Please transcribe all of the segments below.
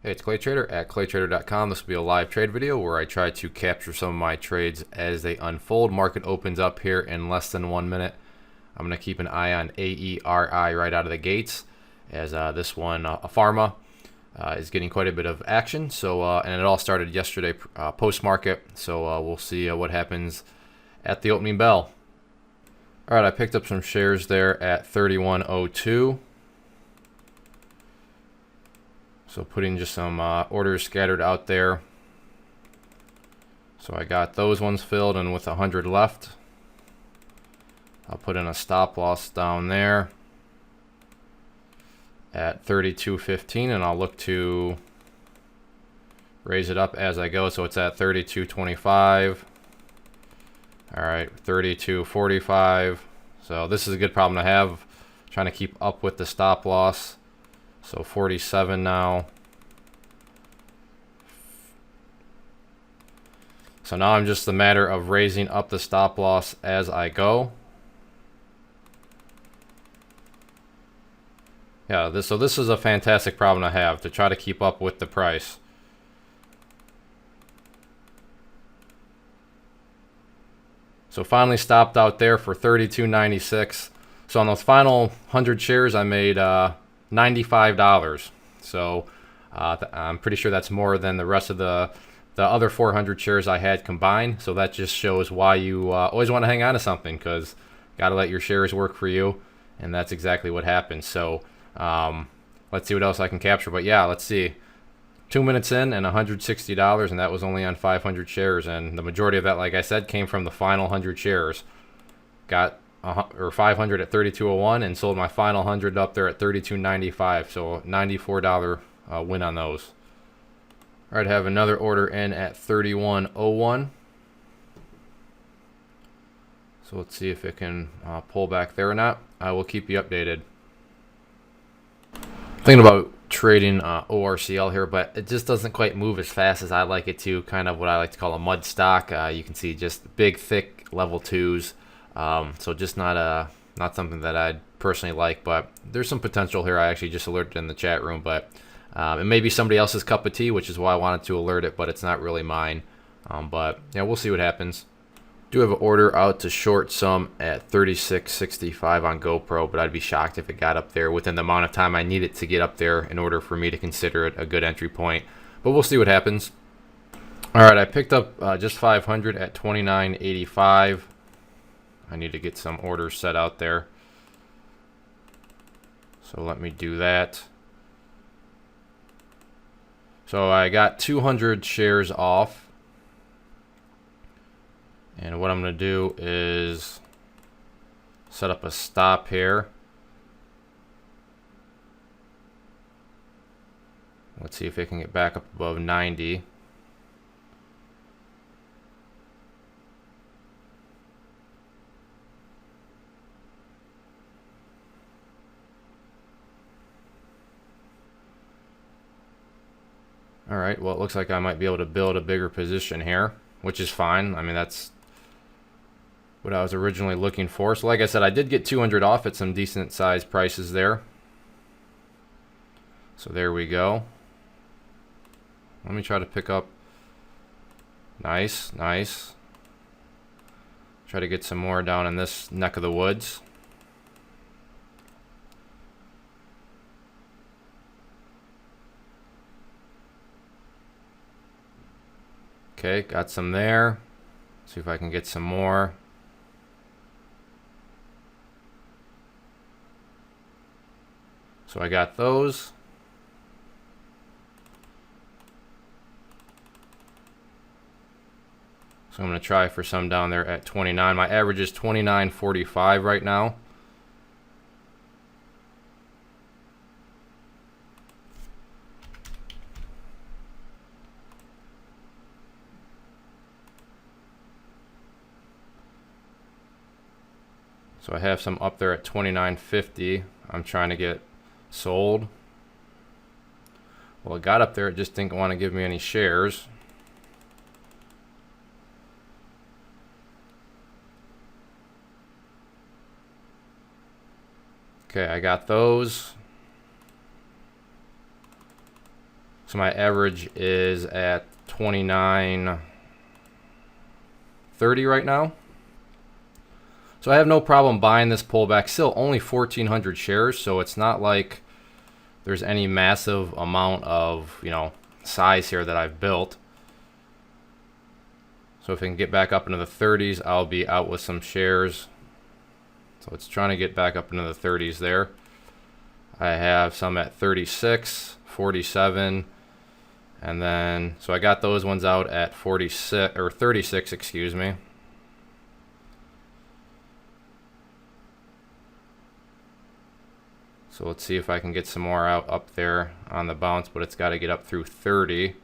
Hey, it's Clay Trader at claytrader.com. This will be a live trade video where I try to capture some of my trades as they unfold. Market opens up here in less than 1 minute. I'm going to keep an eye on AERI right out of the gates, as this one, a pharma, is getting quite a bit of action. So, and it all started yesterday post-market. So we'll see what happens at the opening bell. All right, I picked up some shares there at 31.02. So putting just some orders scattered out there. So I got those ones filled, and with 100 left, I'll put in a stop loss down there at 32.15, and I'll look to raise it up as I go. So it's at 32.25. All right, 32.45. So this is a good problem to have, trying to keep up with the stop loss. So 47 now. So now I'm just a matter of raising up the stop loss as I go. Yeah, so this is a fantastic problem to have, to try to keep up with the price. So finally stopped out there for 32.96. So on those final 100 shares, I made $95. So I'm pretty sure that's more than the rest of the other 400 shares I had combined. So that just shows why you always want to hang on to something, because got to let your shares work for you, and that's exactly what happened. So let's see what else I can capture. But yeah, let's see. 2 minutes in and $160, and that was only on 500 shares, and the majority of that, like I said, came from the final 100 shares. Got 500 at 32.01 and sold my final 100 up there at 32.95. So $94 win on those. All right, I have another order in at 31.01. So let's see if it can pull back there or not. I will keep you updated. Thinking about trading ORCL here, but it just doesn't quite move as fast as I like it to. Kind of what I like to call a mud stock. You can see just big, thick level twos. So just not something that I'd personally like, but there's some potential here. I actually just alerted in the chat room, but it may be somebody else's cup of tea, which is why I wanted to alert it, but it's not really mine. But yeah, we'll see what happens. Do have an order out to short some at 36.65 on GoPro, but I'd be shocked if it got up there within the amount of time I need it to get up there in order for me to consider it a good entry point. But we'll see what happens. All right, I picked up just 500 at 29.85. I need to get some orders set out there. So let me do that. So I got 200 shares off. And what I'm going to do is set up a stop here. Let's see if it can get back up above 90. All right, well, it looks like I might be able to build a bigger position here, which is fine. I mean, that's what I was originally looking for. So like I said, I did get 200 off at some decent sized prices there. So there we go. Let me try to pick up. Nice, nice. Try to get some more down in this neck of the woods. Okay, got some there. See if I can get some more. So I got those. So I'm going to try for some down there at 29. My average is 29.45 right now. So I have some up there at 29.50. I'm trying to get sold. Well, it got up there. It just didn't want to give me any shares. Okay, I got those. So So my average is at 29.30 right now. So I have no problem buying this pullback. Still only 1,400 shares, so it's not like there's any massive amount of, size here that I've built. So if I can get back up into the 30s, I'll be out with some shares. So it's trying to get back up into the 30s there. I have some at 36, 47, and then, so I got those ones out at 46, or 36, excuse me. So let's see if I can get some more out up there on the bounce, but it's got to get up through 30.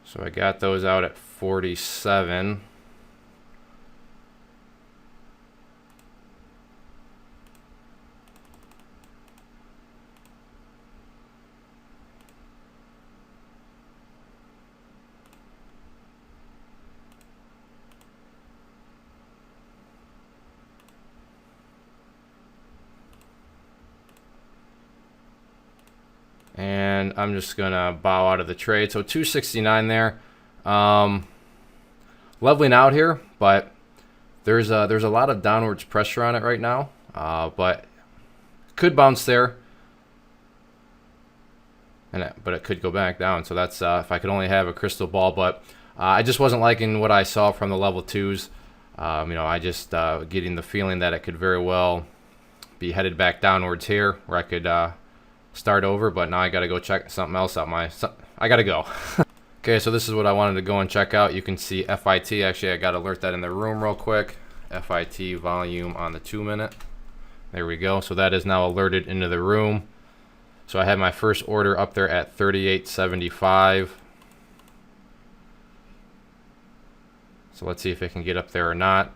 So I got those out at 47. And I'm just gonna bow out of the trade. So 269 there. Leveling out here, but there's a lot of downwards pressure on it right now. But could bounce there, but it could go back down. So that's if I could only have a crystal ball. But I just wasn't liking what I saw from the level 2s. I just getting the feeling that it could very well be headed back downwards here, where I could start over. But now I got to go check something else out. I got to go. Okay, so this is what I wanted to go and check out. You can see FIT. Actually, I got to alert that in the room real quick. FIT volume on the 2-minute. There we go. So that is now alerted into the room. So I had my first order up there at 38.75. So let's see if it can get up there or not.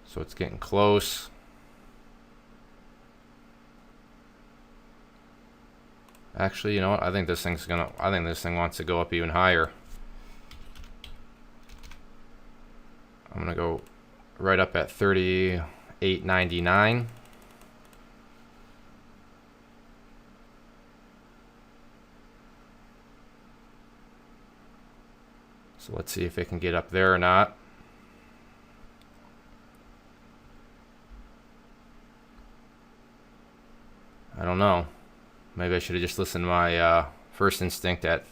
So it's getting close. Actually, you know what? I think this thing wants to go up even higher. I'm gonna go right up at 38.99. So let's see if it can get up there or not. I don't know. Maybe I should have just listened to my first instinct at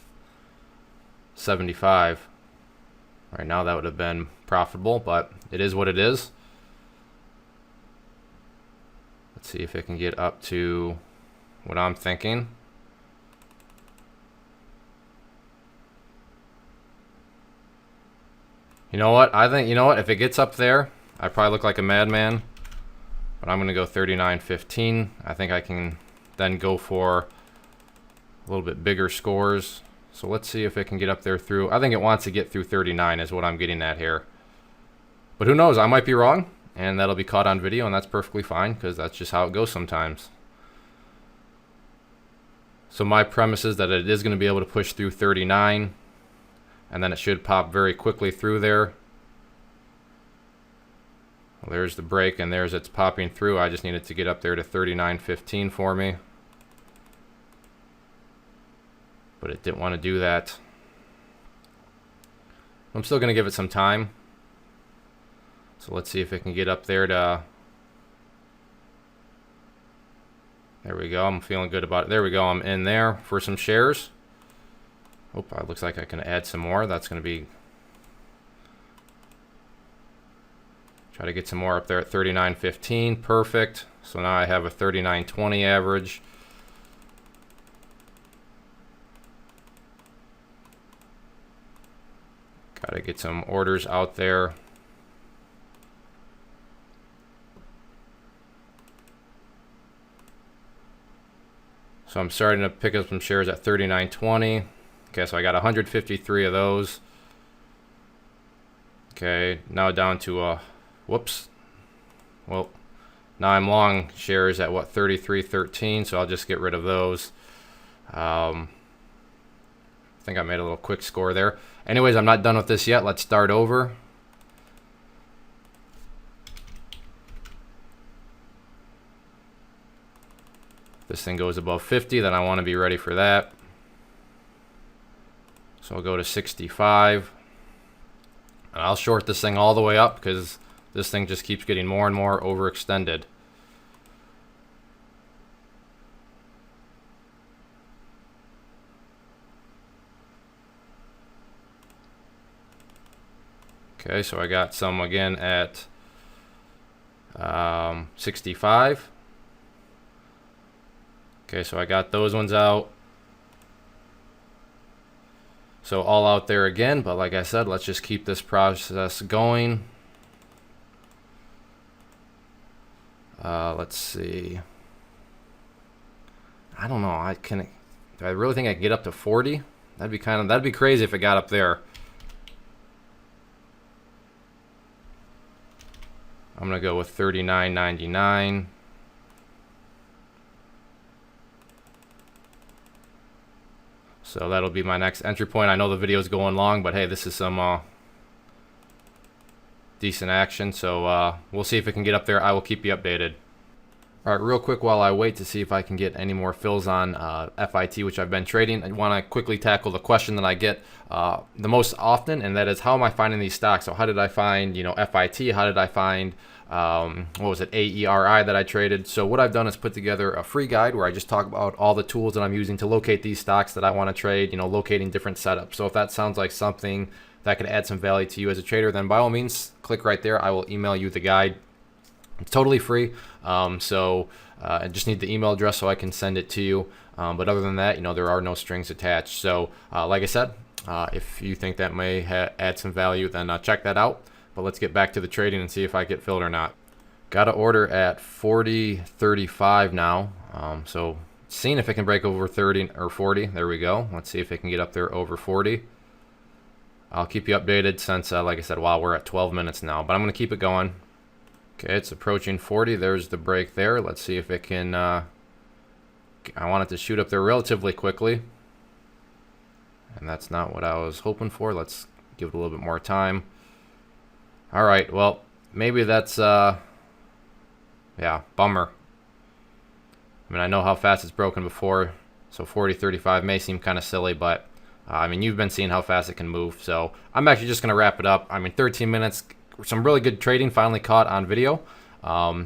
75. Right now that would have been profitable, but it is what it is. Let's see if it can get up to what I'm thinking. You know what? I think, if it gets up there, I probably look like a madman. But I'm going to go 39.15. I think I can then go for a little bit bigger scores. So let's see if it can get up there through. I think it wants to get through 39 is what I'm getting at here. But who knows? I might be wrong, and that'll be caught on video, and that's perfectly fine because that's just how it goes sometimes. So my premise is that it is going to be able to push through 39, and then it should pop very quickly through there. Well, there's the break, and there's it's popping through. I just needed to get up there to 39.15 for me. But it didn't want to do that. I'm still going to give it some time. So let's see if it can get up there to... There we go. I'm feeling good about it. There we go. I'm in there for some shares. Oh, it looks like I can add some more. That's going to be... Try to get some more up there at 39.15. Perfect. So now I have a 39.20 average. Got to get some orders out there. So I'm starting to pick up some shares at 39.20. Okay, so I got 153 of those. Okay, now down to whoops. Well, now I'm long shares at what, 33.13, so I'll just get rid of those. I think I made a little quick score there. Anyways, I'm not done with this yet. Let's start over. If this thing goes above 50, then I want to be ready for that. So I'll go to 65. And I'll short this thing all the way up because this thing just keeps getting more and more overextended. Okay, so I got some again at 65. Okay, so I got those ones out. So all out there again, but like I said, let's just keep this process going. Let's see. I don't know. Do I really think I can get up to 40? That'd be crazy if it got up there. I'm gonna go with 39.99. So that'll be my next entry point. I know the video is going long, but hey, this is some decent action. So we'll see if it can get up there. I will keep you updated. All right, real quick while I wait to see if I can get any more fills on FIT, which I've been trading, I want to quickly tackle the question that I get the most often, and that is, how am I finding these stocks? So how did I find, FIT? How did I find, what was it, AERI that I traded? So what I've done is put together a free guide where I just talk about all the tools that I'm using to locate these stocks that I want to trade, locating different setups. So if that sounds like something that could add some value to you as a trader, then by all means, click right there. I will email you the guide. It's totally free, so I just need the email address so I can send it to you. But other than that, there are no strings attached. So like I said, if you think that may add some value, then check that out. But let's get back to the trading and see if I get filled or not. Got to order at 40.35 now. So seeing if it can break over 30 or 40. There we go. Let's see if it can get up there over 40. I'll keep you updated since, like I said, we're at 12 minutes now. But I'm going to keep it going. Okay, it's approaching 40. There's the break there. Let's see if it can, I want it to shoot up there relatively quickly. And that's not what I was hoping for. Let's give it a little bit more time. All right, well, maybe that's, yeah, bummer. I mean, I know how fast it's broken before, so 40.35 may seem kind of silly, but, I mean, you've been seeing how fast it can move. So I'm actually just going to wrap it up. I mean, 13 minutes. Some really good trading finally caught on video.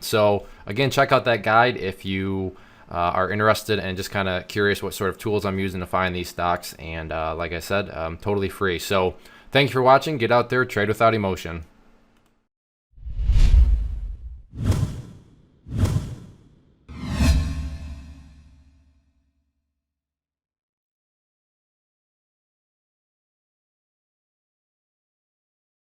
So again, check out that guide if you are interested and just kind of curious what sort of tools I'm using to find these stocks. And like I said, totally free. So thank you for watching. Get out there, trade without emotion.